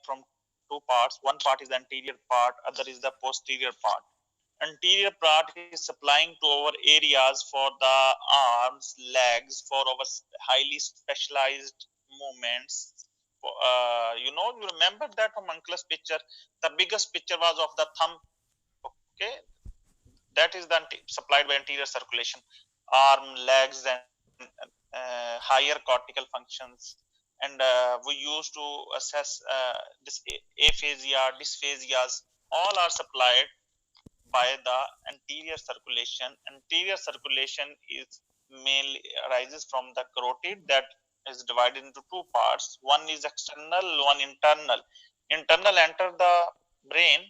from two parts. One part is the anterior part, other is the posterior part. Anterior part is supplying to our areas for the arms, legs, for our highly specialized movements. You remember that from Uncle's picture, the biggest picture was of the thumb. Okay, that is the supplied by anterior circulation, arm, legs, and higher cortical functions. And we used to assess this aphasia, dysphasias, all are supplied by the anterior circulation. Anterior circulation is mainly arises from the carotid that is divided into two parts. One is external, one internal. Internal enter the brain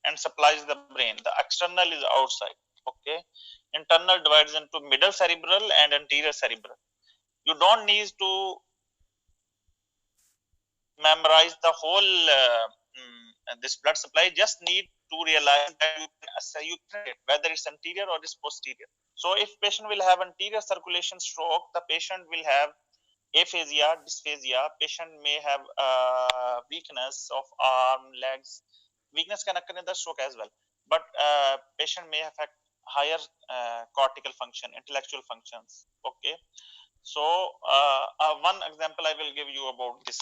and supplies the brain. The external is outside. Okay, internal divides into middle cerebral and anterior cerebral. You don't need to memorize the whole this blood supply. Just need to realize that you can whether it's anterior or it's posterior. So if patient will have anterior circulation stroke, the patient will have aphasia, dysphasia. Patient may have weakness of arm, legs. Weakness can occur in the stroke as well, but patient may affect higher cortical function, intellectual functions. Okay, so one example I will give you about this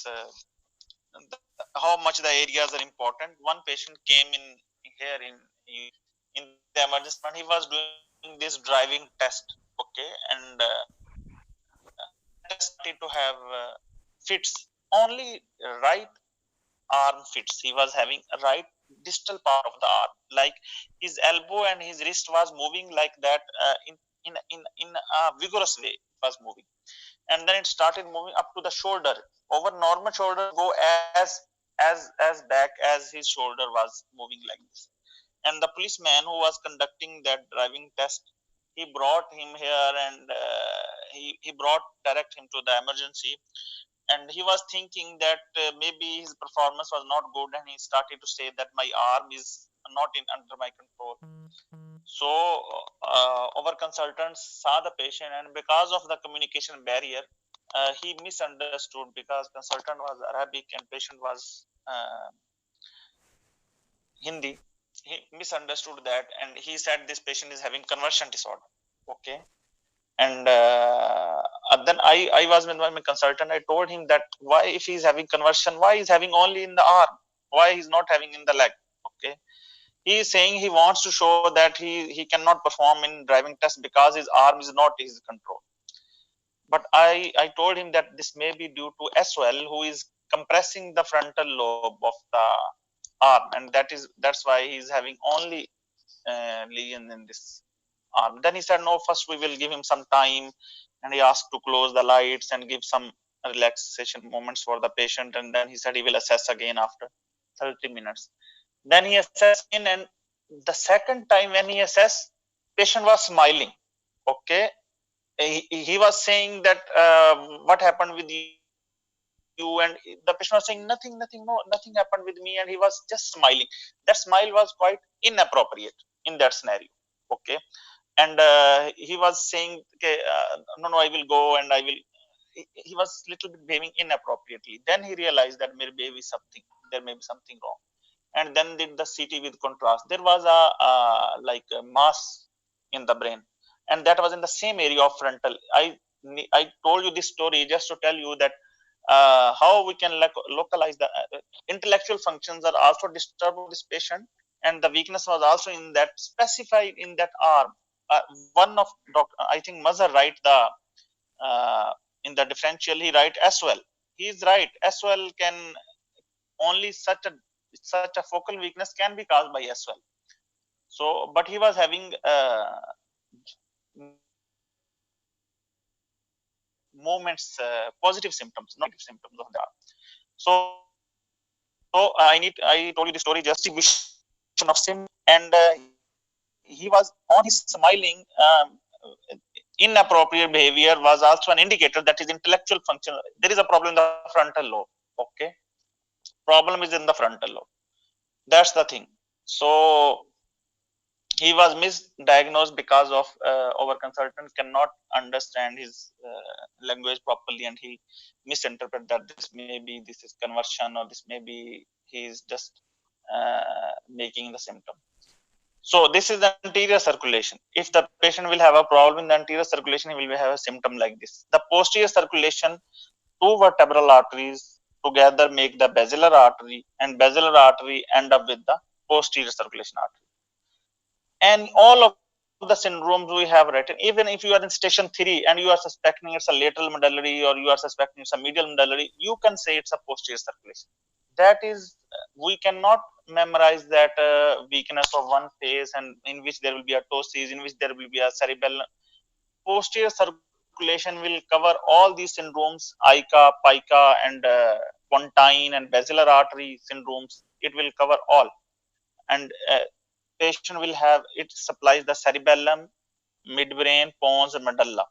how much the areas are important. One patient came in here in the emergency department. He was doing this driving test. Okay, and started to have fits. Only right arm fits. He was having a right distal part of the arm, like his elbow and his wrist was moving like that in a vigorous way. It was moving, and then it started moving up to the shoulder. Over normal shoulder go as back as his shoulder was moving like this. And the policeman who was conducting that driving test, he brought him here, and he brought direct him to the emergency. And he was thinking that maybe his performance was not good, and he started to say that my arm is not in under my control. So our consultants saw the patient, and because of the communication barrier, he misunderstood, because consultant was Arabic and patient was Hindi. He misunderstood that, and he said this patient is having conversion disorder. Okay, and then I was with my consultant. I told him that why, if he's having conversion, why he's having only in the arm, why he's not having in the leg. Okay, he is saying he wants to show that he cannot perform in driving test because his arm is not his control. But I told him that this may be due to SOL, who is compressing the frontal lobe of the arm, and that's why he's having only lesion in this arm. Then he said, no, first we will give him some time, and he asked to close the lights and give some relaxation moments for the patient, and then he said he will assess again after 30 minutes. Then he assessed in, and the second time when he assessed, patient was smiling. Okay, he was saying that what happened with you, and the patient was saying nothing, no, nothing happened with me, and he was just smiling. That smile was quite inappropriate in that scenario. Okay, and he was saying, okay, no, I will go, and I will. He was little bit behaving inappropriately. Then he realized that there may be something wrong, and then did the CT with contrast. There was like a mass in the brain, and that was in the same area of frontal. I told you this story just to tell you that how we can localize the intellectual functions are also disturbed with this patient, and the weakness was also in that specified in that arm. One of I think Mazhar write the in the differential, he write SOL. He is right. SOL can only such a focal weakness can be caused by SOL. So, but he was having movements, positive symptoms, not negative symptoms of the arm. So I told you the story just distribution of sim, and he was on his smiling. Inappropriate behavior was also an indicator that his intellectual function, there is a problem in the frontal lobe. Okay, problem is in the frontal lobe. That's the thing. So he was misdiagnosed because of our consultant cannot understand his language properly, and he misinterpret that this is conversion, or this may be he is just making the symptom. So this is the anterior circulation. If the patient will have a problem in the anterior circulation, he will have a symptom like this. The posterior circulation, two vertebral arteries together make the basilar artery, and basilar artery end up with the posterior circulation artery. And all of the syndromes we have written, even if you are in station 3 and you are suspecting it's a lateral medullary, or you are suspecting it's a medial medullary, you can say it's a posterior circulation. That is, we cannot memorize that weakness of one face, and in which there will be a ptosis, in which there will be a cerebellum. Posterior circulation will cover all these syndromes, ICA, PICA, and pontine and basilar artery syndromes. It will cover all. And patient will have, it supplies the cerebellum, midbrain, pons, and medulla.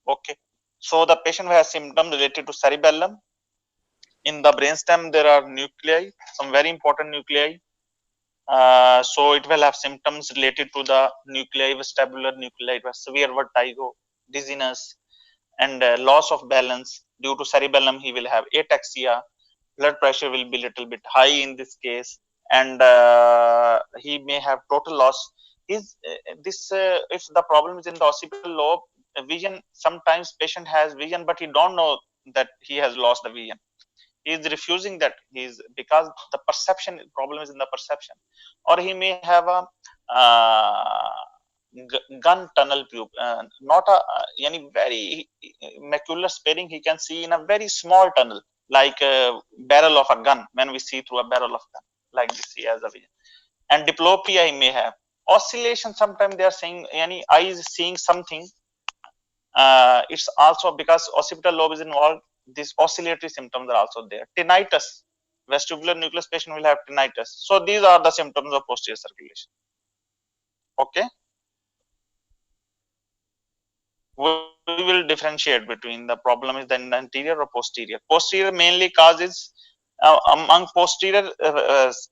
Okay, so the patient has symptoms related to cerebellum. In the brainstem, there are nuclei, some very important nuclei. So it will have symptoms related to the nuclei, vestibular nuclei, severe vertigo, dizziness, and loss of balance. Due to cerebellum, he will have ataxia. Blood pressure will be little bit high in this case, and he may have total loss. Is this if the problem is in the occipital lobe, vision, sometimes patient has vision but he don't know that he has lost the vision. He is refusing that, he is, because the perception problem is in the perception. Or he may have a gun tunnel pupil, not a any very macular sparing, he can see in a very small tunnel, like a barrel of a gun. When we see through a barrel of gun, like this, he has a vision. And diplopia he may have. Oscillation, sometimes they are saying any eye is seeing something. It's also because occipital lobe is involved, these oscillatory symptoms are also there. Tinnitus, vestibular nucleus patient will have tinnitus. So these are the symptoms of posterior circulation. Okay, we will differentiate between the problem is the anterior or posterior. Posterior mainly causes among posterior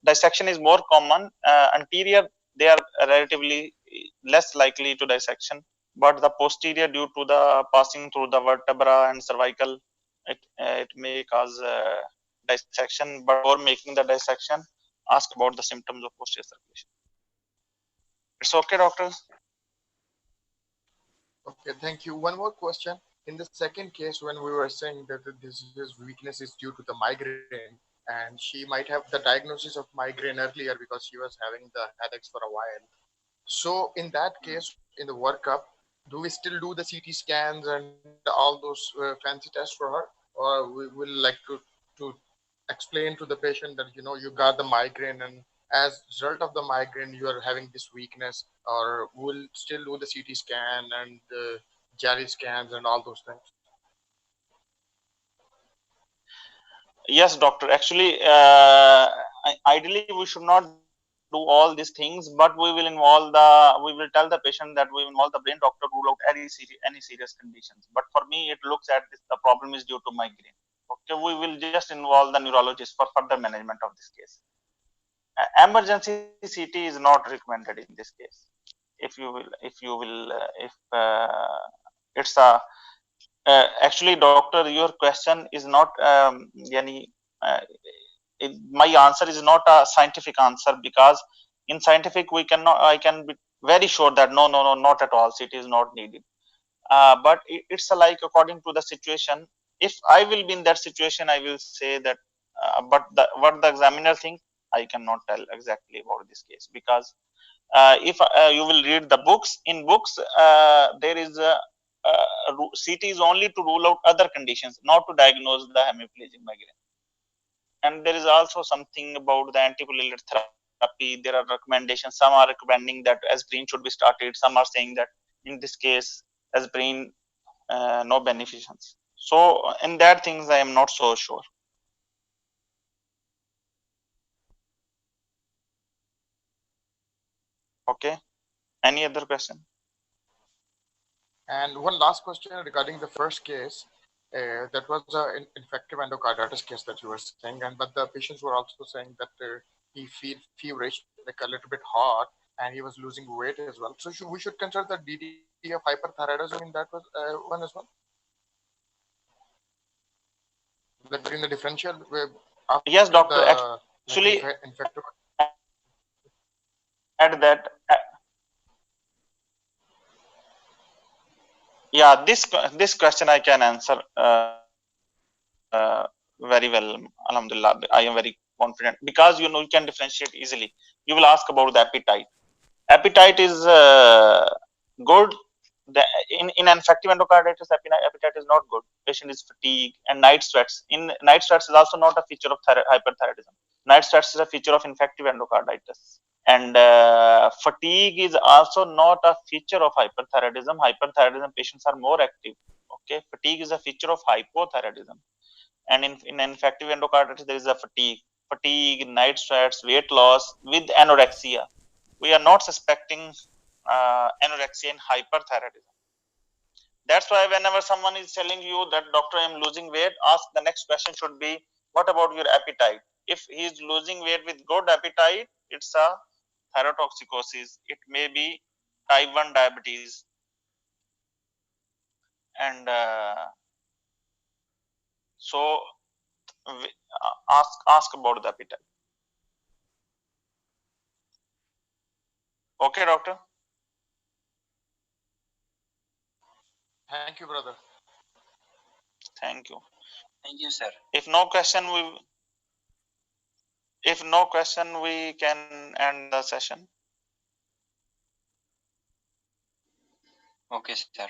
dissection is more common. Anterior, they are relatively less likely to dissection, but the posterior, due to the passing through the vertebra and cervical, it may cause dissection. But before making the dissection, ask about the symptoms of posterior circulation. It's okay, doctors? Okay, thank you. One more question. In the second case, when we were saying that this weakness is due to the migraine, and she might have the diagnosis of migraine earlier because she was having the headaches for a while. So in that case, in the workup, do we still do the CT scans and all those fancy tests for her, or we will like to explain to the patient that you got the migraine, and as result of the migraine you are having this weakness, or we'll still do the CT scan and the jelly scans and all those things? Yes, doctor. Actually, ideally we should not do all these things, but we will involve the, we will tell the patient that we involve the brain doctor to rule out any serious conditions. But for me, it looks at this, the problem is due to migraine. Okay, we will just involve the neurologist for further management of this case. Emergency CT is not recommended in this case. If it's a actually, doctor, your question is not uh, my answer is not a scientific answer, because in scientific we cannot, I can be very sure that no, not at all, CT is not needed. But it's a, like, according to the situation. If I will be in that situation, I will say that. But what the examiner think, I cannot tell exactly about this case, because if you will read the books, in books there is CT is only to rule out other conditions, not to diagnose the hemiplegic migraine. And there is also something about the antiplatelet therapy. There are recommendations. Some are recommending that aspirin should be started. Some are saying that in this case aspirin no beneficence. So in that things I am not so sure. Okay. Any other question? And one last question regarding the first case. That was an infective endocarditis case that you were saying, and but the patients were also saying that he feel feverish, like a little bit hot. and he was losing weight as well. So we should consider the DT of hyperthyroidism in that one as well. That during the differential after Yes, doctor. the like Actually, infective. at that, yeah, this question I can answer very well. Alhamdulillah, I am very confident because you can differentiate easily. You will ask about the appetite. Appetite is good. In infective endocarditis, appetite is not good. Patient is fatigued and night sweats. In night sweats is also not a feature of hyperthyroidism. Night sweats is a feature of infective endocarditis. And fatigue is also not a feature of hyperthyroidism. Hyperthyroidism patients are more active. Okay, fatigue is a feature of hypothyroidism. And in infective endocarditis, there is a fatigue, night sweats, weight loss with anorexia. We are not suspecting anorexia in hyperthyroidism. That's why whenever someone is telling you that doctor, I am losing weight, ask the next question should be, what about your appetite? If he is losing weight with good appetite, it's a thyrotoxicosis. It may be type 1 diabetes. And so ask about the appetite. Okay, doctor. Thank you, brother. Thank you. Thank you, sir. If no question, we can end the session. Okay, sir.